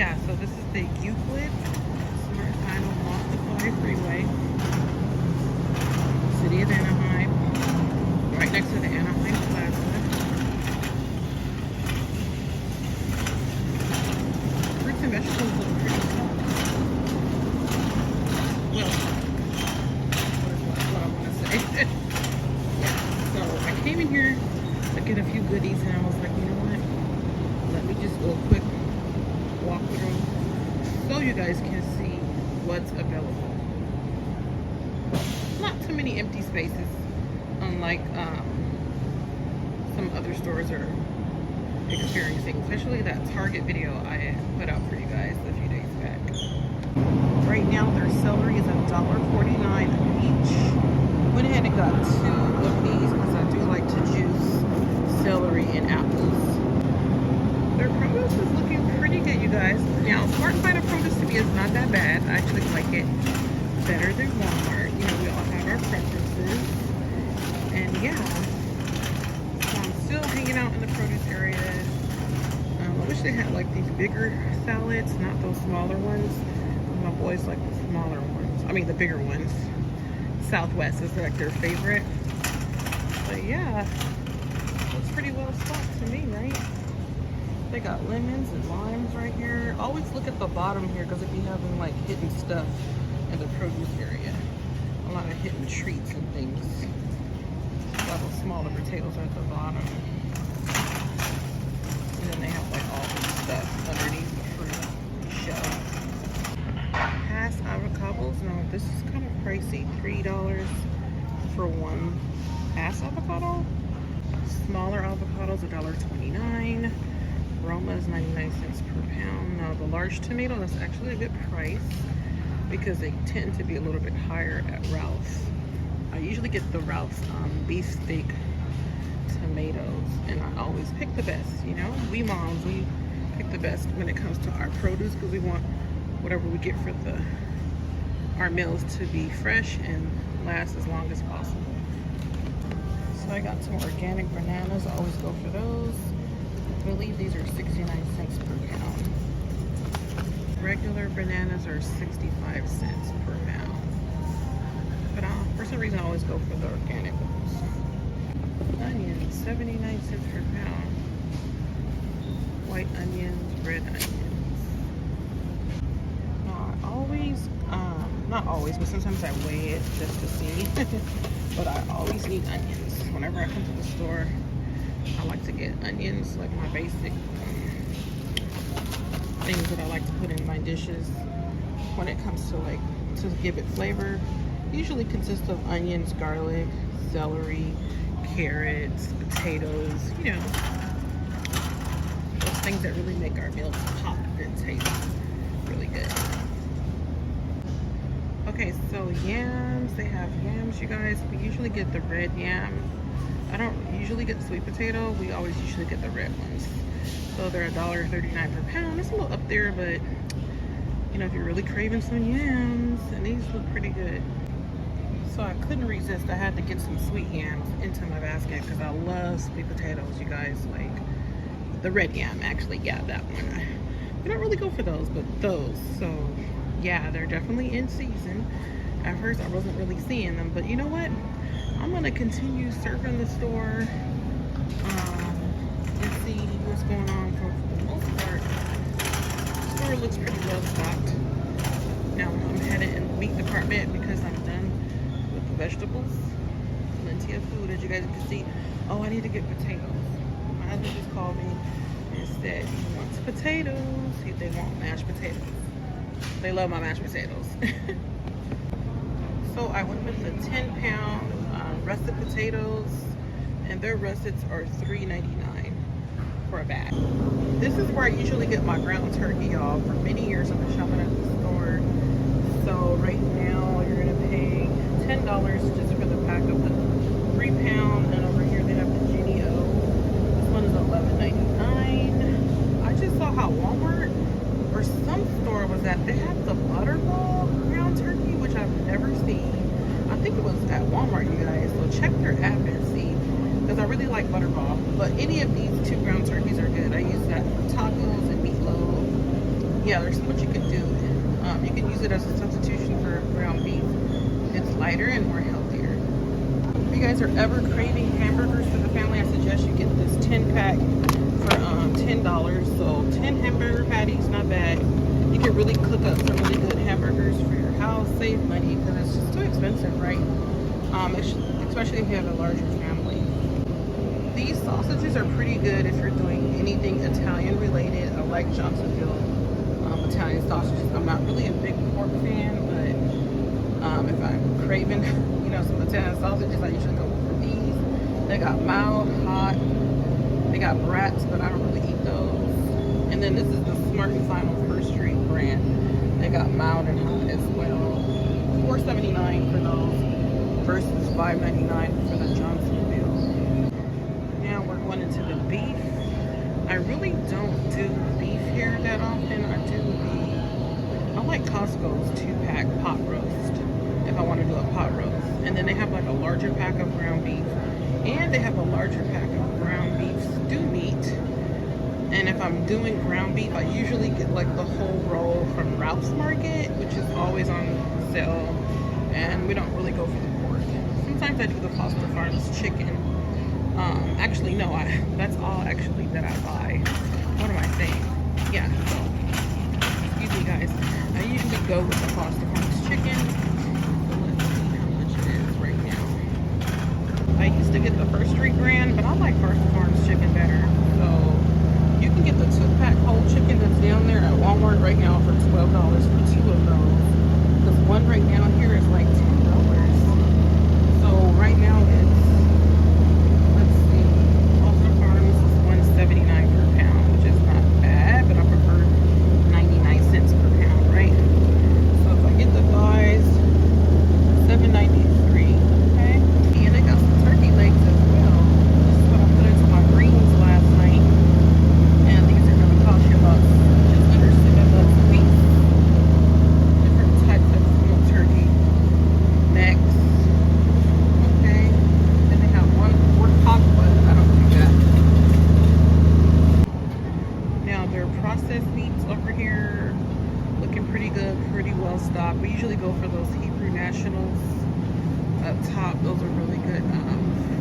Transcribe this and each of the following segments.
yeah, so this is the Euclid Smart Final Multiply Freeway, City of Anaheim, right next to the Anaheim Plaza. Fruits and vegetables look pretty good. Well, what I want to say. Yeah, so I came in here to get a few goodies, and I was like, you know what? Let me just go quick walk through so you guys can see what's available. Not too many empty spaces, unlike some other stores are experiencing, especially that Target video I put out for you guys a few days back. Right now their celery is $1.49 each. Went ahead and got 2 of these because I do like to juice celery and apples. Their produce is looking pretty good, you guys. Now, Smart Final produce to me is not that bad. I actually like it better than Walmart. You know, we all have our preferences. And yeah, so I'm still hanging out in the produce area. I wish they had like these bigger salads, not those smaller ones. My boys like the smaller ones. I mean, the bigger ones. Southwest is like their favorite. But yeah, looks pretty well stocked to me, right? They got lemons and limes right here. Always look at the bottom here because they be having like hidden stuff in the produce area. A lot of hidden treats and things. A lot of smaller potatoes are at the bottom. And then they have like all this stuff underneath the fruit shell. Pass avocados. Now this is kind of pricey. $3 for one pass avocado. Smaller avocados, $1.29. Roma is 99 cents per pound. Now the large tomato, that's actually a good price because they tend to be a little bit higher at Ralph's. I usually get the Ralph's beefsteak tomatoes, and I always pick the best. You know, we moms, we pick the best when it comes to our produce because we want whatever we get for our meals to be fresh and last as long as possible. So I got some organic bananas. I always go for those. I believe these are 69 cents per pound. Regular bananas are 65 cents per pound. But for some reason I always go for the organic ones. Onions, 79 cents per pound. White onions, red onions. Now I always, not always, but sometimes I weigh it just to see. But I always need onions. Whenever I come to the store, I like to get onions, like my basic things that I like to put in my dishes when it comes to like to give it flavor. Usually consists of onions, garlic, celery, carrots, potatoes, you know, those things that really make our meals pop and taste really good. Okay, so yams, they have yams, you guys. We usually get the red yam. I don't usually get the sweet potato. We always usually get the red ones. So they're $1.39 per pound. It's a little up there, but you know, if you're really craving some yams, and these look pretty good. So I couldn't resist. I had to get some sweet yams into my basket because I love sweet potatoes, you guys. Like the red yam, actually. Yeah, that one. We don't really go for those, but those. So yeah, they're definitely in season. At first I wasn't really seeing them, but you know what? I'm gonna continue surfing the store and see what's going on. For the most part, the store looks pretty well stocked. Now I'm headed in the meat department because I'm done with the vegetables. Plenty of food, as you guys can see. Oh, I need to get potatoes. My husband just called me and said he wants potatoes. They want mashed potatoes. They love my mashed potatoes. So I went with the 10-pound russet potatoes, and their russets are $3.99 for a bag. This is where I usually get my ground turkey, y'all. For many years I've been shopping at the store. So right now you're gonna pay $10 just for the pack of the 3-pound, and over here they have the GDO. This one is $11.99. I just saw how Walmart or some store was that they have the Butterball ground turkey, which I've never seen. I think it was at Walmart, you guys. So check their app and see, because I really like Butterball. But any of these 2 ground turkeys are good. I use that for tacos and meatloaf. yeah, there's so much you can do. You can use it as a substitution for ground beef. It's lighter and more healthier. If you guys are ever craving hamburgers for the family, I suggest you get this 10-pack for $10. So 10 hamburger patties, not bad. You can really cook up some really good hamburgers for your house, save money, because it's just too expensive, right? Especially if you have a larger family. These sausages are pretty good if you're doing anything Italian related. I like Johnsonville Italian sausages. I'm not really a big pork fan, but if I'm craving, you know, some Italian sausages, I usually go for these. They got mild, hot. They got brats, but I don't really eat those. And then this is the Smart and Final First Street brand. They got mild and hot as well. $4.79 for those versus $5.99 for the Johnsonville. Now we're going into the beef. I really don't do beef here that often. I like Costco's 2-pack pot roast if I want to do a pot roast. And then they have like a larger pack of ground beef. And they have a larger pack of ground beef stew meat. And if I'm doing ground beef, I usually get like the whole roll from Ralph's Market, which is always on sale. And we don't really go for the pork. Sometimes I do the Foster Farms chicken. Actually, no, that's all actually that I buy. What am I saying? Yeah, so, excuse me guys. I usually go with the Foster Farms chicken. So let's see how much it is right now. I used to get the First Street brand, but I like Foster Farms chicken better. So you can get the 2-pack whole chicken that's down there at Walmart right now for $12 for 2 of those. Because one right now here is like $10. So right now it's, let's see, Foster Farms is $1.79 per pound, which is not bad, but I prefer 99 cents per pound, right? So if I get the thighs, $7.93, okay? And they got some turkey legs as well. This is what I put into my greens last night. And these are going to cost you about just under $7 a piece. Different types of smoked turkey necks. Okay. Then they have one pork hock, but I don't do that. Now their processed meats over here looking pretty good, pretty well stocked. We usually go for those Hebrew Nationals up top. Those are really good.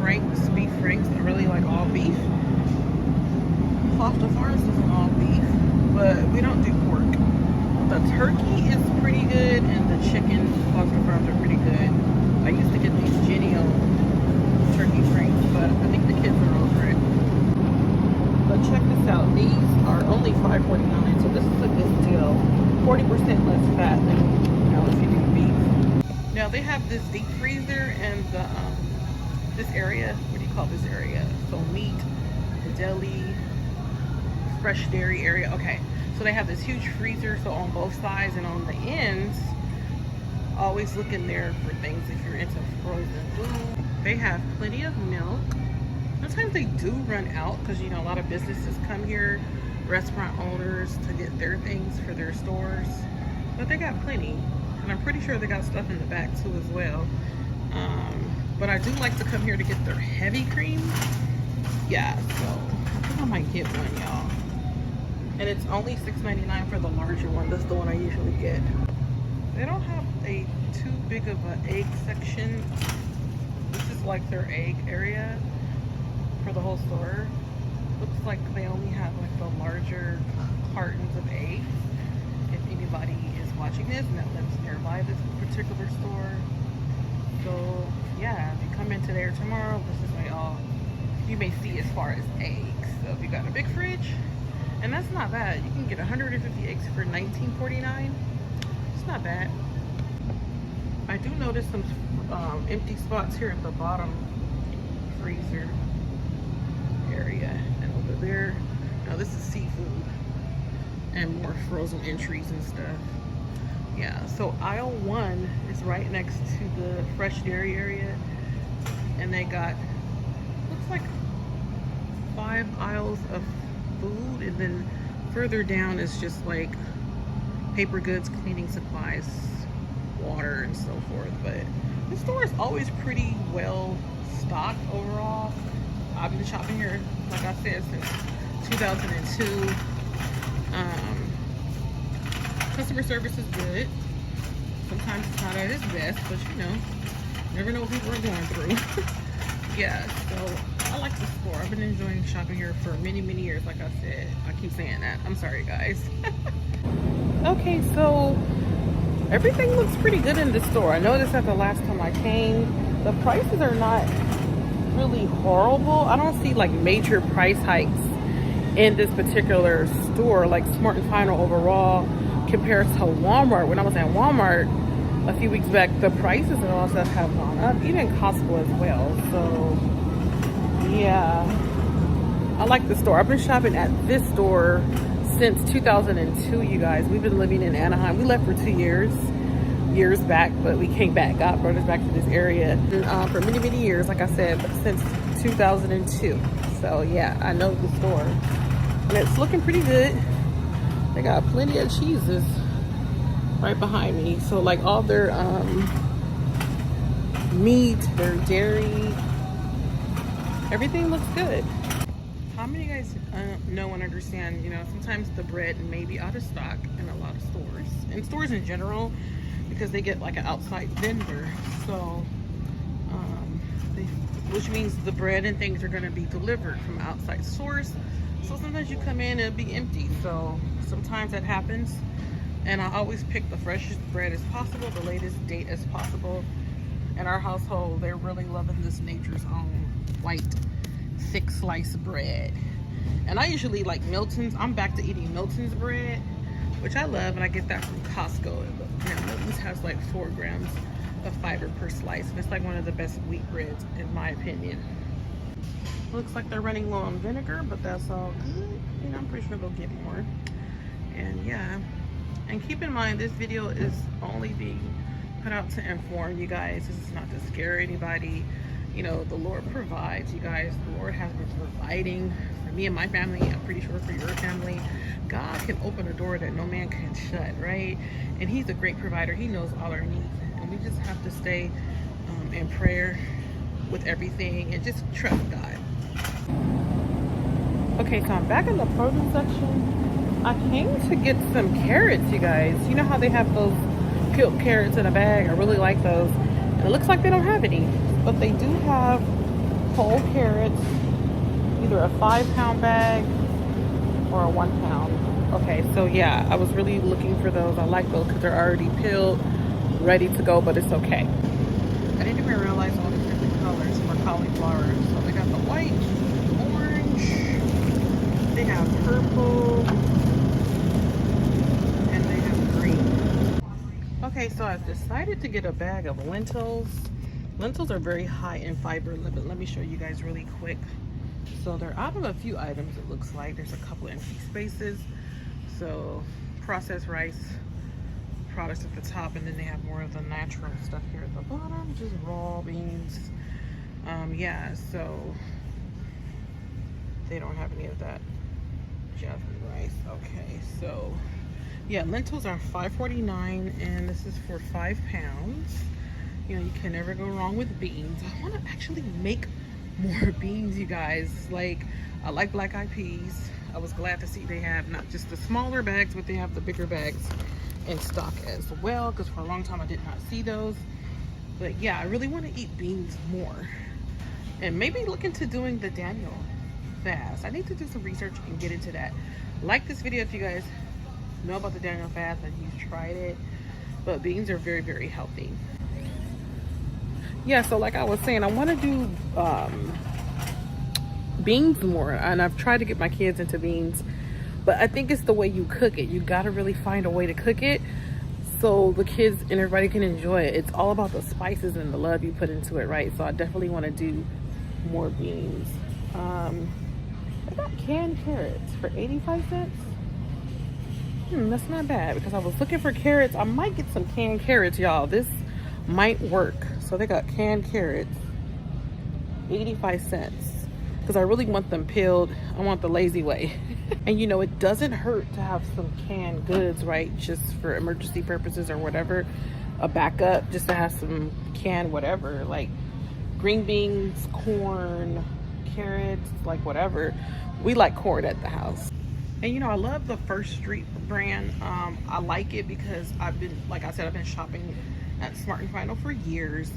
Franks, beef Franks. I really like all beef. Foster Farms isn't all beef, but we don't do pork. The turkey is pretty good, and the chicken Foster Farms are pretty good. I used to get these Genio turkey Franks, but I think the kids are over it. But check this out. These are only $5.49, so this is a good deal. 40% less fat than, you know, if you do beef. Now they have this deep freezer and the this area. What do you call this area? So meat, the deli, fresh dairy area. Okay, so they have this huge freezer. So on both sides and on the ends, always look in there for things if you're into frozen food. They have plenty of milk. Sometimes they do run out because, you know, a lot of businesses come here, restaurant owners, to get their things for their stores. But they got plenty. And I'm pretty sure they got stuff in the back too as well. But I do like to come here to get their heavy cream. Yeah, so I think I might get one, y'all. And it's only $6.99 for the larger one. That's the one I usually get. They don't have a too big of an egg section. This is like their egg area for the whole store. Looks like they only have like the larger cartons of eggs. If anybody is watching this and that lives nearby this particular store. So yeah, if you come in today or tomorrow, this is what all you may see as far as eggs. So if you got a big fridge, and that's not bad. You can get 150 eggs for $19.49. It's not bad. I do notice some empty spots here at the bottom freezer area, and over there, now this is seafood and more frozen entries and stuff. Yeah, so aisle 1 is right next to the fresh dairy area, and they got, looks like 5 aisles of food, and then further down is just like paper goods, cleaning supplies, water, and so forth. But the store is always pretty well stocked overall. I've been shopping here, like I said, since 2002. Customer service is good. Sometimes it's not at its best, but you know, never know what people are going through. Yeah, so I like the store. I've been enjoying shopping here for many, many years. Like I said, I keep saying that. I'm sorry, guys. Okay, so everything looks pretty good in the store. I noticed that the last time I came, the prices are not really horrible. I don't see like major price hikes in this particular store, like Smart and Final overall compared to Walmart. When I was at Walmart a few weeks back, the prices and all stuff have gone up, even Costco as well. So yeah, I like the store. I've been shopping at this store since 2002, you guys. We've been living in Anaheim. We left for 2 years back, but we came back, got brought us back to this area for many, many years, like I said, since 2002. So yeah, I know the store. And it's looking pretty good. They got plenty of cheeses right behind me. So like all their meat, their dairy, everything looks good. How many of you guys know and understand, you know, sometimes the bread may be out of stock in a lot of stores, and stores in general, because they get like an outside vendor. So which means the bread and things are going to be delivered from outside source. So sometimes you come in and it'll be empty. So sometimes that happens, and I always pick the freshest bread as possible, the latest date as possible. In our household, they're really loving this Nature's Own white thick slice bread. And I usually like Milton's. I'm back to eating Milton's bread, which I love, and I get that from Costco. Now Milton's has like 4 grams of fiber per slice, and it's like one of the best wheat breads in my opinion. Looks like they're running low on vinegar, but that's all good. You know, I'm pretty sure they'll get more. And yeah, and keep in mind, this video is only being put out to inform you guys. This is not to scare anybody. You know, the Lord provides, you guys. The Lord has been providing for me and my family. I'm pretty sure for your family. God can open a door that no man can shut, right? And he's a great provider. He knows all our needs, and we just have to stay in prayer with everything and just trust God. Okay, so I'm back in the produce section. I came to get some carrots, you guys. You know how they have those peeled carrots in a bag? I really like those. And it looks like they don't have any, but they do have whole carrots, either a 5-pound bag or a 1 pound. Okay, so yeah, I was really looking for those. I like those because they're already peeled, ready to go, but it's okay. I didn't even realize all the different colors for cauliflower. So they got the white, orange, they have purple, and they have green. Okay, so I've decided to get a bag of lentils. Lentils are very high in fiber. Let me show you guys really quick. So they're out of a few items, it looks like. There's a couple empty spaces. So processed rice products at the top, and then they have more of the natural stuff here at the bottom, just raw beans. Yeah, so they don't have any of that jasmine rice. Okay, so yeah, lentils are $5.49, and this is for 5 pounds. You know, you can never go wrong with beans. I want to actually make more beans, you guys. Like, I like black eyed peas. I was glad to see they have not just the smaller bags, but they have the bigger bags in stock as well, because for a long time I did not see those. But yeah, I really want to eat beans more, and maybe look into doing the Daniel fast. I need to do some research and get into that. Like this video if you guys know about the Daniel fast and you've tried it. But beans are very, very healthy. Yeah, so like I was saying, I want to do beans more, and I've tried to get my kids into beans, but I think it's the way you cook it. You got to really find a way to cook it so the kids and everybody can enjoy it. It's all about the spices and the love you put into it, right? So I definitely want to do more beans. I got canned carrots for 85 cents. That's not bad, because I was looking for carrots. I might get some canned carrots, y'all. This might work. So they got canned carrots, 85 cents, because I really want them peeled. I want the lazy way. And you know, it doesn't hurt to have some canned goods, right? Just for emergency purposes or whatever, a backup, just to have some canned whatever, like green beans, corn, carrots, like whatever. We like corn at the house. And you know, I love the First Street brand. I like it because I've been, like I said, I've been shopping at Smart and Final for years,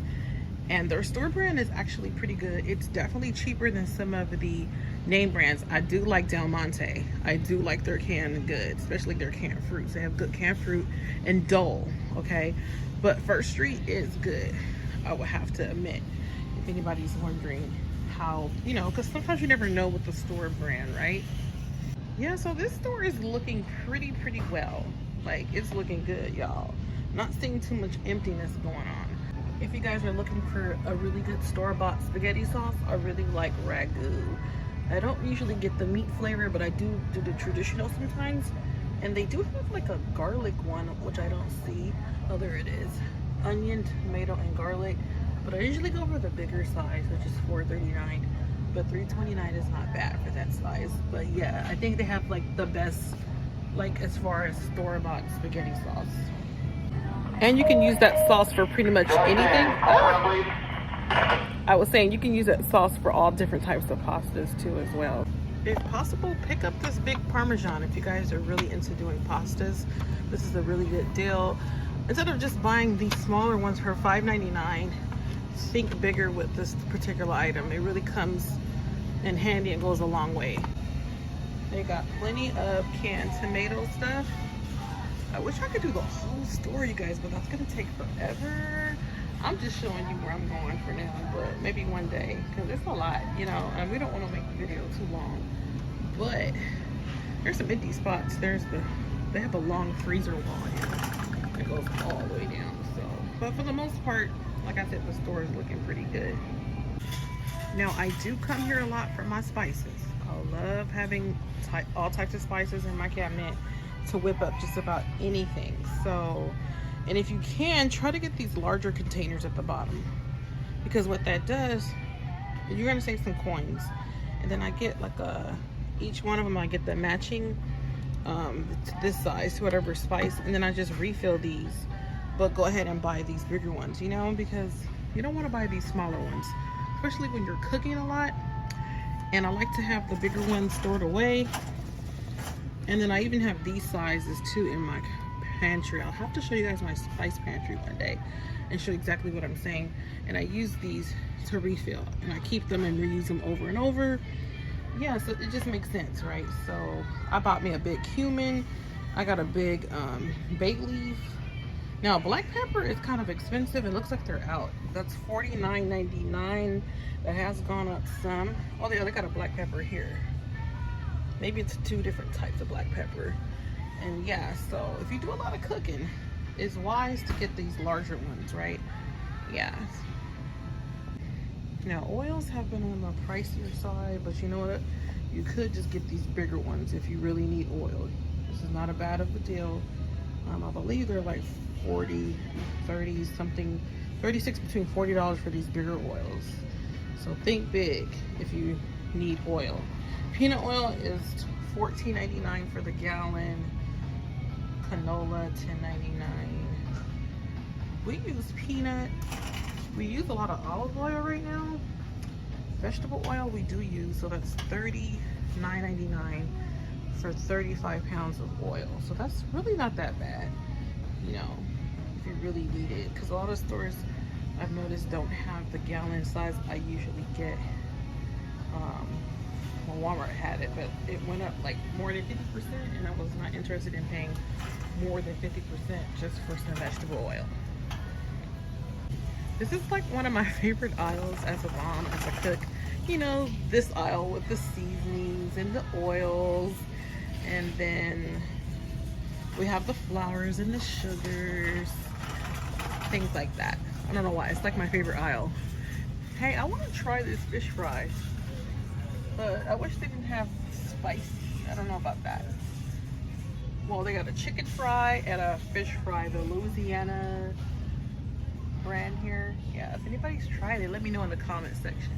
and their store brand is actually pretty good. It's definitely cheaper than some of the name brands. I do like Del Monte. I do like their canned goods, especially their canned fruits. They have good canned fruit and Dole, okay? But First Street is good, I would have to admit, if anybody's wondering how, you know, because sometimes you never know with the store brand, right? Yeah, so this store is looking pretty well. Like, it's looking good, y'all. Not seeing too much emptiness going on. If you guys are looking for a really good store-bought spaghetti sauce, I really like Ragu. I don't usually get the meat flavor, but I do the traditional sometimes. And they do have like a garlic one, which I don't see. Oh, there it is. Onion, tomato, and garlic. But I usually go for the bigger size, which is $4.39. But $3.29 is not bad for that size. But yeah, I think they have like the best, like as far as store-bought spaghetti sauce. And you can use that sauce for pretty much anything. I was saying you can use that sauce for all different types of pastas too as well. If possible, pick up this big Parmesan if you guys are really into doing pastas. This is a really good deal. Instead of just buying these smaller ones for $5.99, think bigger with this particular item. It really comes in handy and goes a long way. They got plenty of canned tomato stuff. I wish I could do the whole store, you guys, but that's gonna take forever. I'm just showing you where I'm going for now, but maybe one day, because it's a lot, you know, and we don't want to make the video too long. But there's some empty spots. They have a long freezer wall here that goes all the way down. So, but for the most part, like I said, the store is looking pretty good. Now, I do come here a lot for my spices. I love having all types of spices in my cabinet to whip up just about anything. So, and if you can, try to get these larger containers at the bottom, because what that does, you're gonna save some coins. And then I get like each one of them, I get the matching this size to whatever spice, and then I just refill these. But go ahead and buy these bigger ones, you know, because you don't want to buy these smaller ones, especially when you're cooking a lot. And I like to have the bigger ones stored away. And then I even have these sizes too in my pantry. I'll have to show you guys my spice pantry one day and show exactly what I'm saying. And I use these to refill, and I keep them and reuse them over and over. Yeah, so it just makes sense, right? So I bought me a big cumin. I got a big bay leaf. Now black pepper is kind of expensive. It looks like they're out. That's $49.99. That has gone up some. Oh, they got a black pepper here. Maybe it's 2 different types of black pepper. And yeah, so if you do a lot of cooking, it's wise to get these larger ones, right? Yeah. Now, oils have been on the pricier side, but you know what? You could just get these bigger ones if you really need oil. This is not a bad of a deal. I believe they're like 40, 30 something, 36 between $40 for these bigger oils. So think big if you need oil. Peanut oil is $14.99 for the gallon. Canola, $10.99. We use peanut. We use a lot of olive oil right now. Vegetable oil we do use, so that's $39.99 for 35 pounds of oil. So that's really not that bad, you know, if you really need it. Because a lot of stores I've noticed don't have the gallon size I usually get. Well, Walmart had it, but it went up like more than 50%, and I was not interested in paying more than 50% just for some vegetable oil. This is like one of my favorite aisles as a mom, as a cook. You know, this aisle with the seasonings and the oils, and then we have the flours and the sugars, things like that. I don't know why, it's like my favorite aisle. Hey, I want to try this fish fry, but I wish they didn't have spicy. I don't know about that. Well, they got a chicken fry and a fish fry, the Louisiana brand here. Yeah, if anybody's tried it, let me know in the comment section.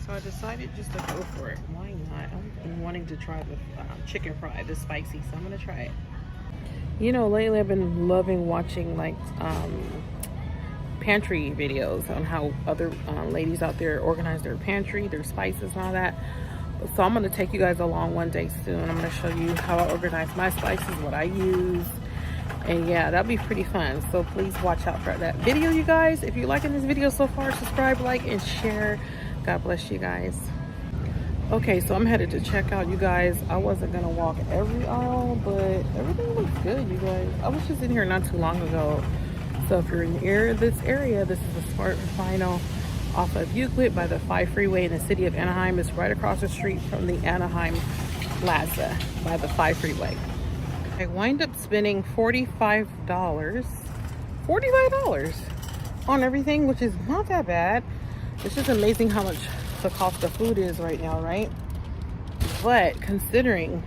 So I decided just to go for it. Why not? I've been wanting to try the chicken fry, the spicy, so I'm gonna try it. You know, lately I've been loving watching like pantry videos on how other ladies out there organize their pantry, their spices and all that. So I'm going to take you guys along one day soon. I'm going to show you how I organize my spices, what I use. And yeah, that'll be pretty fun. So please watch out for that video, you guys. If you're liking this video so far, subscribe, like, and share. God bless you guys. Okay, so I'm headed to check out, you guys. I wasn't gonna walk every aisle, but everything looks good, you guys. I was just in here not too long ago. So if you're in this area, this is the Smart & Final off of Euclid by the 5 freeway in the city of Anaheim. It's right across the street from the Anaheim Plaza by the 5 freeway. I wind up spending $45 on everything, which is not that bad. It's just amazing how much the cost of food is right now, right? But considering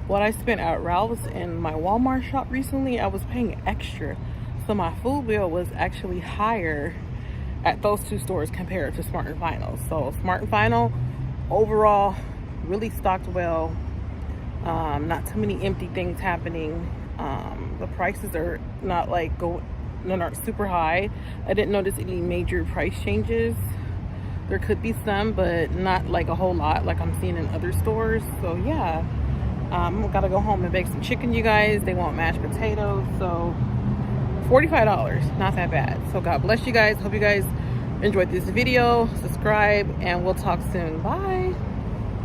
what I spent at Ralph's and my Walmart shop recently, I was paying extra. So my food bill was actually higher at those two stores compared to Smart & Final. So Smart & Final overall really stocked well. Not too many empty things happening. The prices are not like not super high. I didn't notice any major price changes. There could be some, but not like a whole lot like I'm seeing in other stores. So yeah, gotta go home and bake some chicken, you guys. They want mashed potatoes. So $45, not that bad. So God bless you guys. Hope you guys enjoyed this video. Subscribe and we'll talk soon. Bye.